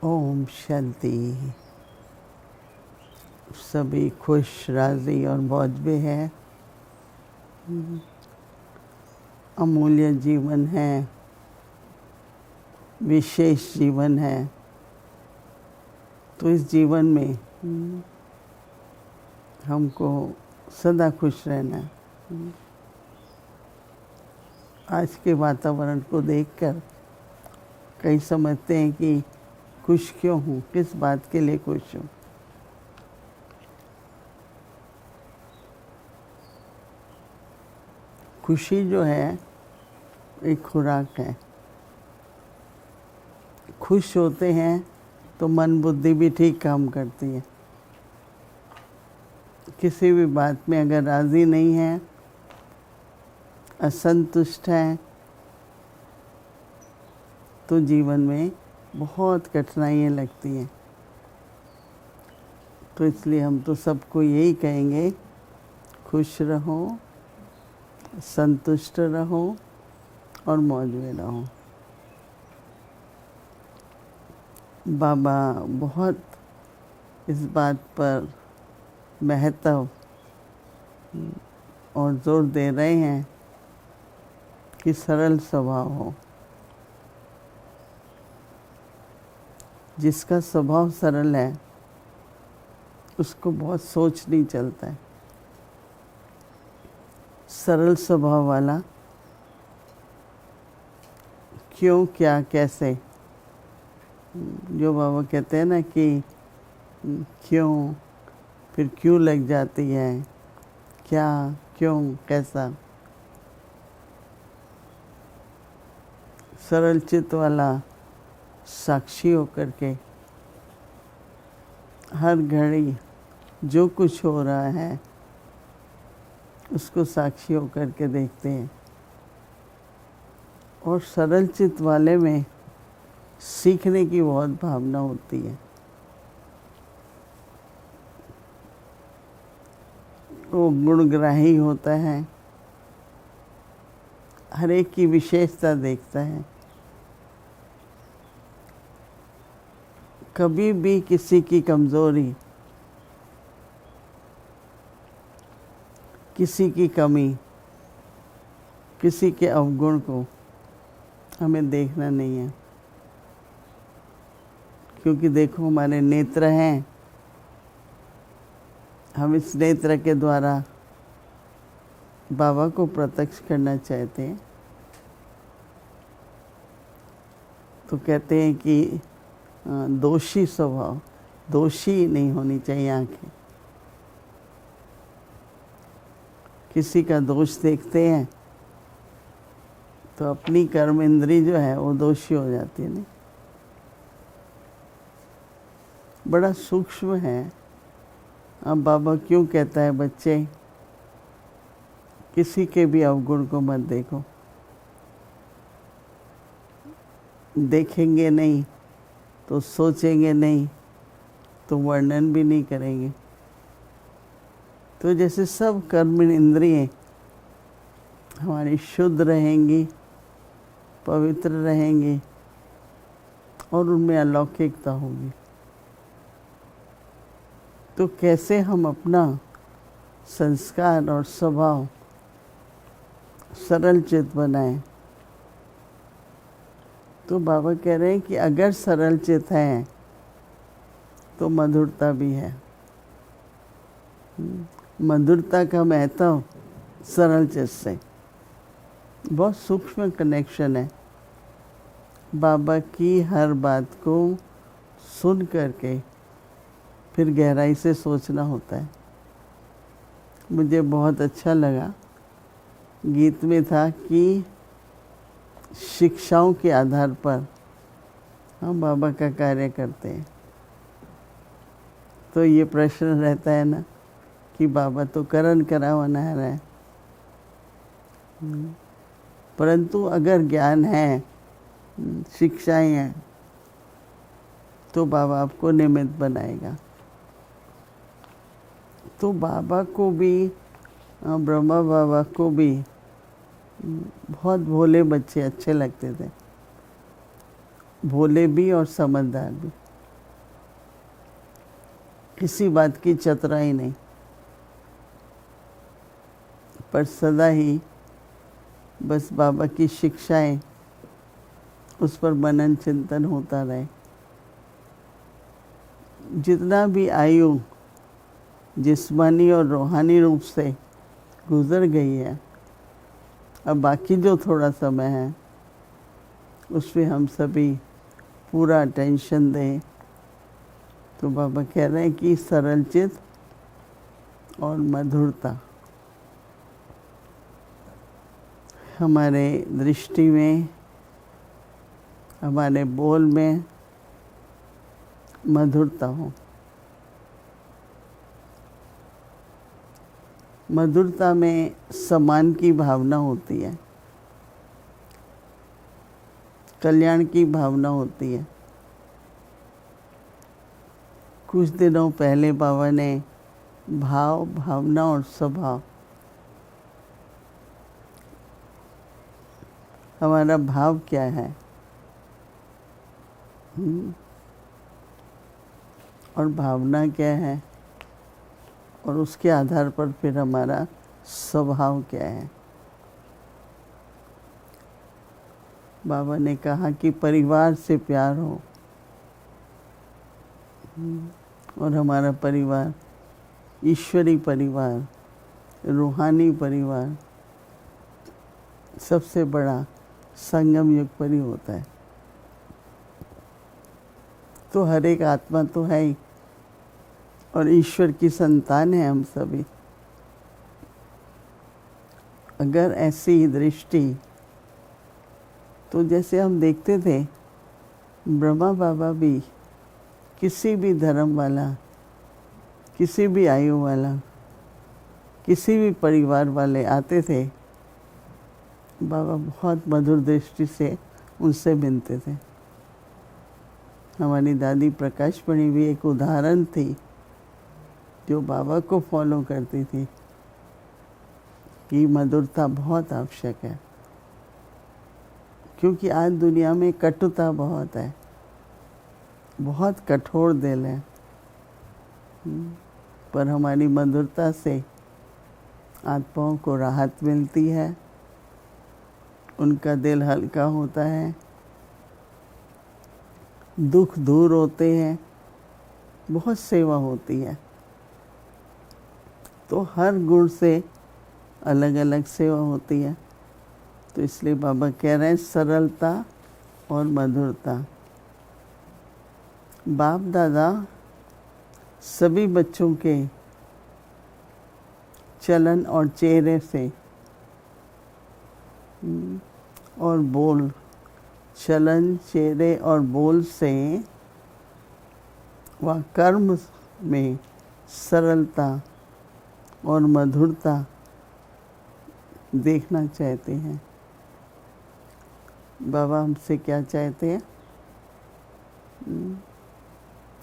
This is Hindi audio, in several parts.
ओम शांति। सभी खुश, राजी और मौज में है। अमूल्य जीवन है, विशेष जीवन है। तो इस जीवन में हमको सदा खुश रहना है। आज के वातावरण को देखकर कई समझते हैं कि खुश क्यों हूँ, किस बात के लिए खुश हूँ। खुशी जो है एक खुराक है। खुश होते हैं तो मन बुद्धि भी ठीक काम करती है। किसी भी बात में अगर राज़ी नहीं है, असंतुष्ट है, तो जीवन में बहुत कठिनाइयाँ लगती हैं। तो इसलिए हम तो सबको यही कहेंगे, खुश रहो, संतुष्ट रहो और मौज में रहो। बाबा बहुत इस बात पर महत्व और जोर दे रहे हैं कि सरल स्वभाव हो। जिसका स्वभाव सरल है उसको बहुत सोच नहीं चलता है। सरल स्वभाव वाला क्यों, क्या, कैसे, जो बाबा कहते हैं ना कि क्यों, फिर क्यों लग जाती है, क्या, क्यों, कैसा। सरल चित्त वाला साक्षी होकर के हर घड़ी जो कुछ हो रहा है उसको साक्षी होकर के देखते हैं। और सरल चित्त वाले में सीखने की बहुत भावना होती है। वो गुणग्राही होता है, हर एक की विशेषता देखता है। कभी भी किसी की कमज़ोरी, किसी की कमी, किसी के अवगुण को हमें देखना नहीं है। क्योंकि देखो, हमारे नेत्र हैं, हम इस नेत्र के द्वारा बाबा को प्रत्यक्ष करना चाहते हैं। तो कहते हैं कि दोषी स्वभाव, दोषी नहीं होनी चाहिए आंखें। किसी का दोष देखते हैं तो अपनी कर्म इंद्री जो है वो दोषी हो जाती है। नहीं, बड़ा सूक्ष्म है। अब बाबा क्यों कहता है, बच्चे किसी के भी अवगुण को मत देखो। देखेंगे नहीं तो सोचेंगे नहीं तो वर्णन भी नहीं करेंगे। तो जैसे सब कर्म इंद्रियाँ हमारी शुद्ध रहेंगी, पवित्र रहेंगी और उनमें अलौकिकता होगी, तो कैसे हम अपना संस्कार और स्वभाव सरल चित्त बनाएं। तो बाबा कह रहे हैं कि अगर सरल चित्त है तो मधुरता भी है। मधुरता का महत्व सरल चित्त से बहुत सूक्ष्म कनेक्शन है। बाबा की हर बात को सुन करके फिर गहराई से सोचना होता है। मुझे बहुत अच्छा लगा, गीत में था कि शिक्षाओं के आधार पर हम बाबा का कार्य करते हैं। तो ये प्रश्न रहता है ना कि बाबा तो करन करावना है, परंतु अगर ज्ञान है, शिक्षाएं हैं, तो बाबा आपको निमित्त बनाएगा। तो बाबा को भी, ब्रह्मा बाबा को भी बहुत भोले बच्चे अच्छे लगते थे। भोले भी और समझदार भी। किसी बात की चतुराई नहीं, पर सदा ही बस बाबा की शिक्षाएं, उस पर मनन चिंतन होता रहे। जितना भी आयु जिस्मानी और रूहानी रूप से गुजर गई है, अब बाकी जो थोड़ा समय है उसमें हम सभी पूरा अटेंशन दें। तो बाबा कह रहे हैं कि सरल चित्त और मधुरता हमारे दृष्टि में, हमारे बोल में मधुरता हो। मधुरता में सम्मान की भावना होती है, कल्याण की भावना होती है। कुछ दिनों पहले बाबा ने भाव, भावना और स्वभाव, हमारा भाव क्या है और भावना क्या है, और उसके आधार पर फिर हमारा स्वभाव क्या है। बाबा ने कहा कि परिवार से प्यार हो, और हमारा परिवार ईश्वरी परिवार, रूहानी परिवार सबसे बड़ा संगम युग पर ही होता है। तो हर एक आत्मा तो है ही, और ईश्वर की संतान है हम सभी। अगर ऐसी दृष्टि, तो जैसे हम देखते थे ब्रह्मा बाबा भी, किसी भी धर्म वाला, किसी भी आयु वाला, किसी भी परिवार वाले आते थे, बाबा बहुत मधुर दृष्टि से उनसे मिलते थे। हमारी दादी प्रकाशमणि भी एक उदाहरण थी जो बाबा को फॉलो करती थी कि मधुरता बहुत आवश्यक है, क्योंकि आज दुनिया में कटुता बहुत है, बहुत कठोर दिल है। पर हमारी मधुरता से आत्माओं को राहत मिलती है, उनका दिल हल्का होता है, दुख दूर होते हैं, बहुत सेवा होती है। तो हर गुण से अलग अलग सेवा होती है। तो इसलिए बाबा कह रहे हैं सरलता और मधुरता। बाप दादा सभी बच्चों के चलन और चेहरे से और बोल, चलन, चेहरे और बोल से व कर्म में सरलता और मधुरता देखना चाहते हैं। बाबा हमसे क्या चाहते हैं?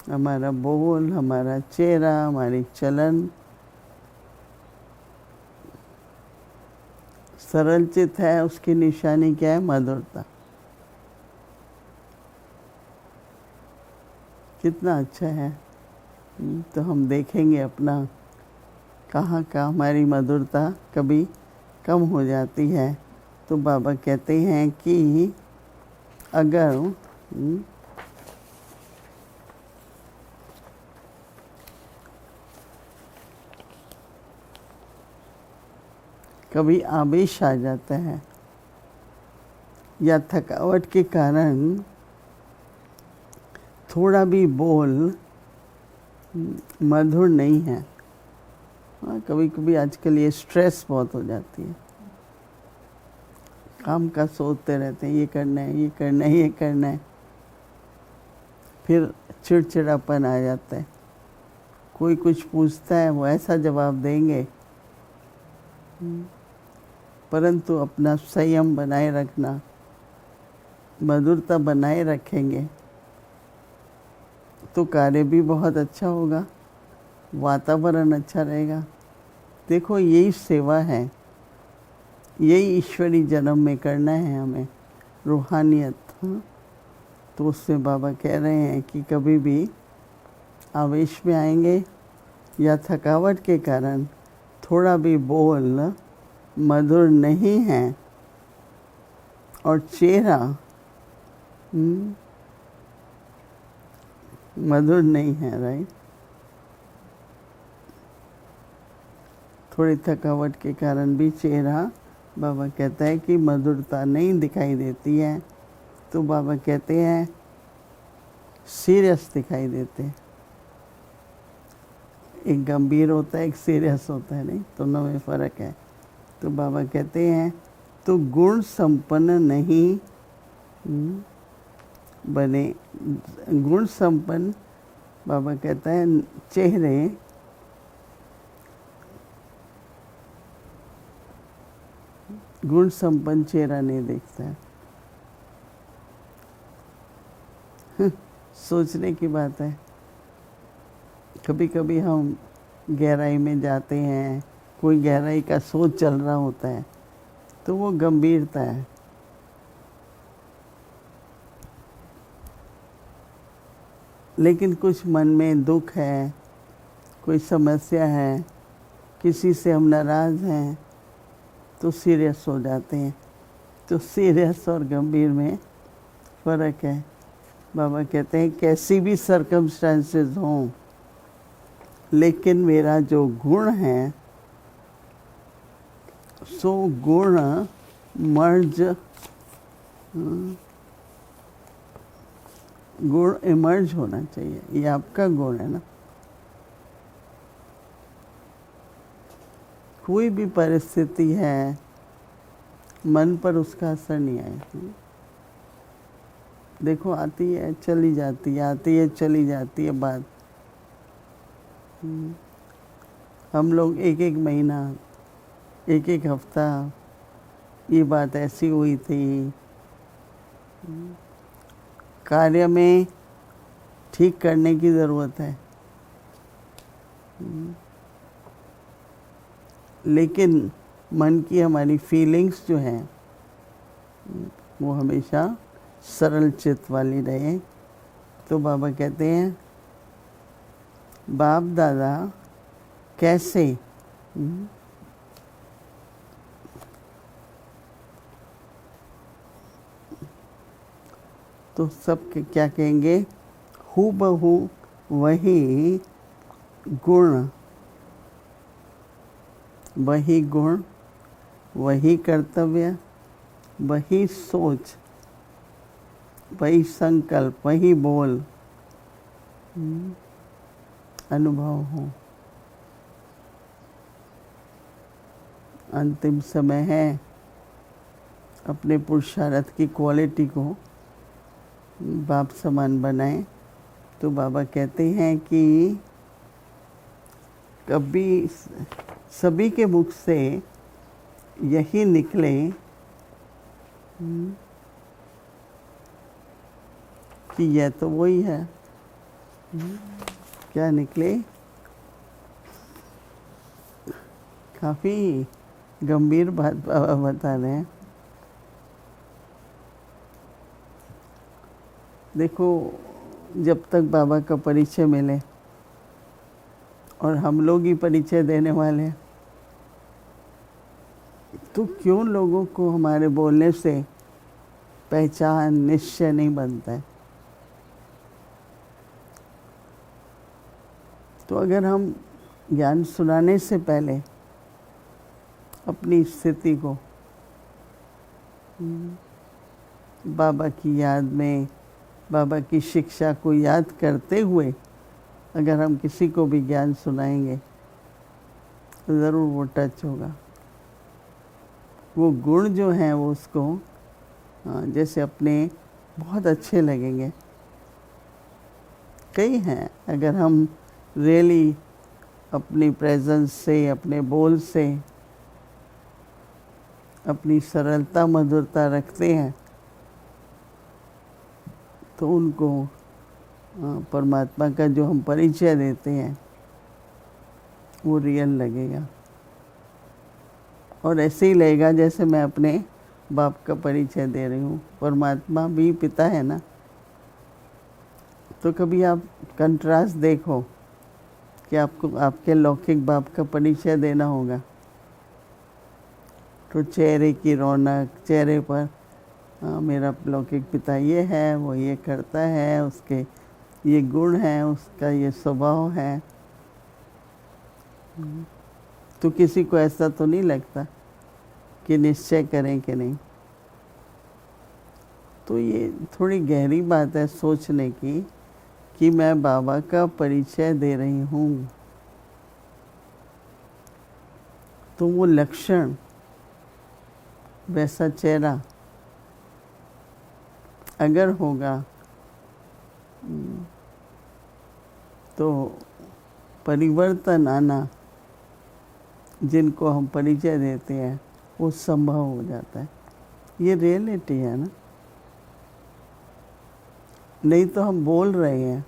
हमारा बोल, हमारा चेहरा, हमारी चलन सरल चित है। उसकी निशानी क्या है? मधुरता। कितना अच्छा है। तो हम देखेंगे अपना कहाँ हमारी मधुरता कभी कम हो जाती है। तो बाबा कहते हैं कि अगर कभी आवेश आ जाता है या थकावट के कारण थोड़ा भी बोल मधुर नहीं है। हाँ, कभी कभी आजकल ये स्ट्रेस बहुत हो जाती है, काम का सोचते रहते हैं, ये करना है, ये करना है, ये करना है, फिर चिड़चिड़ापन आ जाता है। कोई कुछ पूछता है वो ऐसा जवाब देंगे, परंतु अपना संयम बनाए रखना, मधुरता बनाए रखेंगे तो कार्य भी बहुत अच्छा होगा, वातावरण अच्छा रहेगा। देखो यही सेवा है, यही ईश्वरी जन्म में करना है हमें, रूहानियत। तो उससे बाबा कह रहे हैं कि कभी भी आवेश में आएंगे या थकावट के कारण थोड़ा भी बोल मधुर नहीं है और चेहरा मधुर नहीं है, राइट। थोड़ी थकावट के कारण भी चेहरा, बाबा कहता है कि मधुरता नहीं दिखाई देती है, तो बाबा कहते हैं सीरियस दिखाई देते हैं। एक गंभीर होता है, एक सीरियस होता है, नहीं, दोनों में फ़र्क है। तो बाबा कहते हैं तो गुण संपन्न नहीं बने। गुण संपन्न, बाबा कहता है चेहरे गुण संपन्न चेहरा नहीं देखता है। सोचने की बात है। कभी कभी हम गहराई में जाते हैं, कोई गहराई का सोच चल रहा होता है, तो वो गंभीरता है। लेकिन कुछ मन में दुख है, कोई समस्या है, किसी से हम नाराज़ हैं, तो सीरियस हो जाते हैं। तो सीरियस और गंभीर में फ़र्क है। बाबा कहते हैं कैसी भी सर्कमस्टांसेस हों, लेकिन मेरा जो गुण है सो गुण मर्ज, गुण इमर्ज होना चाहिए। ये आपका गुण है ना। कोई भी परिस्थिति है, मन पर उसका असर नहीं आए। देखो आती है चली जाती है, आती है चली जाती है बात। हम लोग एक एक महीना, एक एक हफ्ता ये बात ऐसी हुई थी, कार्य में ठीक करने की ज़रूरत है। लेकिन मन की हमारी फीलिंग्स जो हैं वो हमेशा सरल चित्त वाली रहे। तो बाबा कहते हैं बाप दादा कैसे तो सब क्या कहेंगे, हूबहू वही गुण, वही गुण, वही कर्तव्य, वही सोच, वही संकल्प, वही बोल अनुभव हो। अंतिम समय है, अपने पुरुषार्थ की क्वालिटी को बाप समान बनाएं। तो बाबा कहते हैं कि कभी सभी के मुख से यही निकले कि यह तो वही है। क्या निकले? काफ़ी गंभीर बात बाबा बता रहे हैं। देखो, जब तक बाबा का परिचय मिले, और हम लोग ही परिचय देने वाले हैं, तो क्यों लोगों को हमारे बोलने से पहचान निश्चय नहीं बनता है? तो अगर हम ज्ञान सुनाने से पहले अपनी स्थिति को बाबा की याद में, बाबा की शिक्षा को याद करते हुए अगर हम किसी को भी ज्ञान सुनाएंगे तो ज़रूर वो टच होगा। वो गुण जो हैं वो उसको जैसे अपने बहुत अच्छे लगेंगे। कई हैं, अगर हम रियली अपनी प्रेजेंस से, अपने बोल से, अपनी सरलता मधुरता रखते हैं तो उनको परमात्मा का जो हम परिचय देते हैं वो रियल लगेगा। और ऐसे ही लगेगा जैसे मैं अपने बाप का परिचय दे रही हूँ। परमात्मा भी पिता है ना, तो कभी आप कंट्रास्ट देखो कि आपको आपके लौकिक बाप का परिचय देना होगा, तो चेहरे की रौनक, चेहरे पर मेरा लौकिक पिता ये है, वो ये करता है, उसके ये गुण हैं, उसका ये स्वभाव है, तो किसी को ऐसा तो नहीं लगता कि निश्चय करें कि नहीं। तो ये थोड़ी गहरी बात है सोचने की कि मैं बाबा का परिचय दे रही हूँ, तो वो लक्षण, वैसा चेहरा अगर होगा तो परिवर्तन आना, जिनको हम परिचय देते हैं, वो संभव हो जाता है। ये रियलिटी है ना। नहीं तो हम बोल रहे हैं,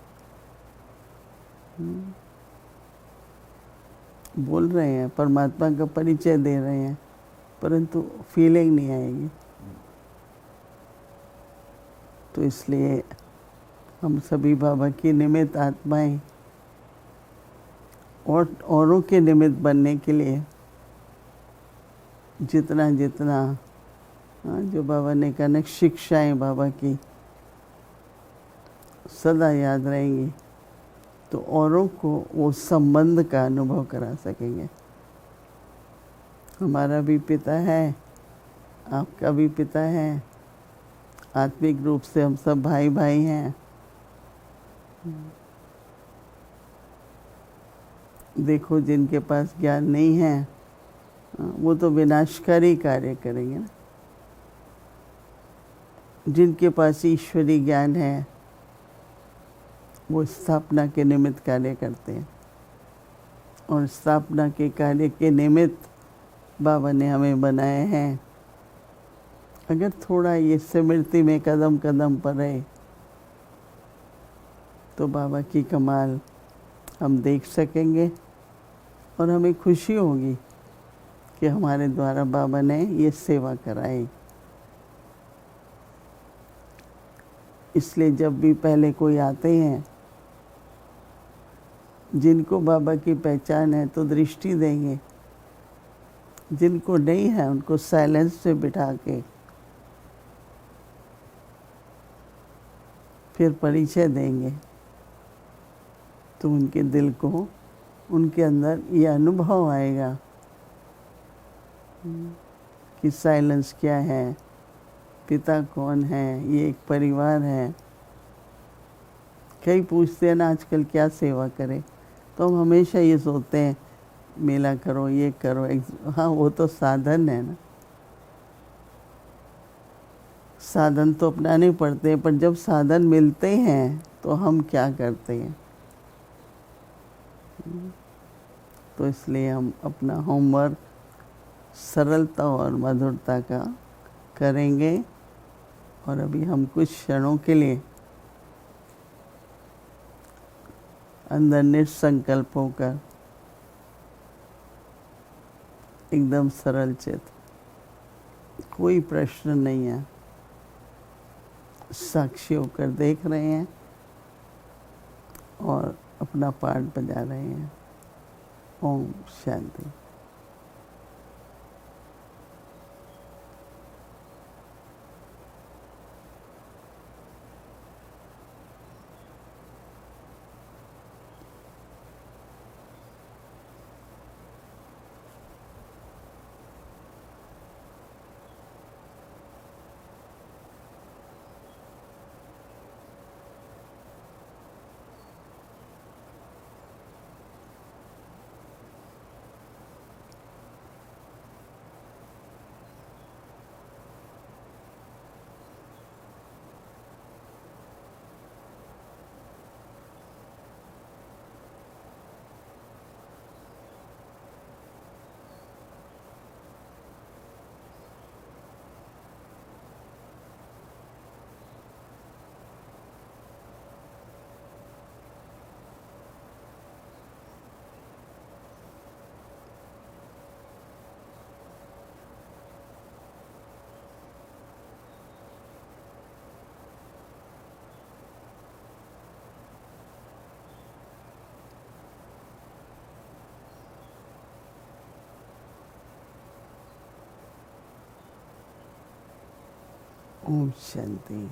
बोल रहे हैं, परमात्मा का परिचय दे रहे हैं, परंतु फीलिंग नहीं आएगी। तो इसलिए हम सभी बाबा की निमित्त आत्माएं और औरों के निमित्त बनने के लिए जितना जितना जो बाबा ने कहा ना, शिक्षाएं बाबा की सदा याद रहेंगी, तो औरों को वो संबंध का अनुभव करा सकेंगे। हमारा भी पिता है, आपका भी पिता है, आत्मिक रूप से हम सब भाई भाई हैं। देखो, जिनके पास ज्ञान नहीं है वो तो विनाशकारी कार्य करेंगे ना। जिनके पास ईश्वरी ज्ञान है वो स्थापना के निमित्त कार्य करते हैं, और स्थापना के कार्य के निमित्त बाबा ने हमें बनाए हैं। अगर थोड़ा ये स्मृति में कदम कदम पर रहे तो बाबा की कमाल हम देख सकेंगे, और हमें खुशी होगी कि हमारे द्वारा बाबा ने ये सेवा कराई। इसलिए जब भी पहले कोई आते हैं जिनको बाबा की पहचान है तो दृष्टि देंगे, जिनको नहीं है उनको साइलेंस से बिठा के फिर परिचय देंगे, तो उनके दिल को, उनके अंदर ये अनुभव आएगा कि साइलेंस क्या है, पिता कौन है, ये एक परिवार है। कई पूछते हैं ना आजकल क्या सेवा करें, तो हम हमेशा ये सोचते हैं मेला करो, ये करो। हाँ, वो तो साधन है ना, साधन तो अपनाने पड़ते हैं, पर जब साधन मिलते हैं तो हम क्या करते हैं। तो इसलिए हम अपना होमवर्क सरलता और मधुरता का करेंगे। और अभी हम कुछ क्षणों के लिए अंदर निसंकल्प होकर एकदम सरल चित, कोई प्रश्न नहीं है, साक्षी होकर देख रहे हैं और अपना पाठ बजा रहे हैं। ओम शांति। ओम शांति।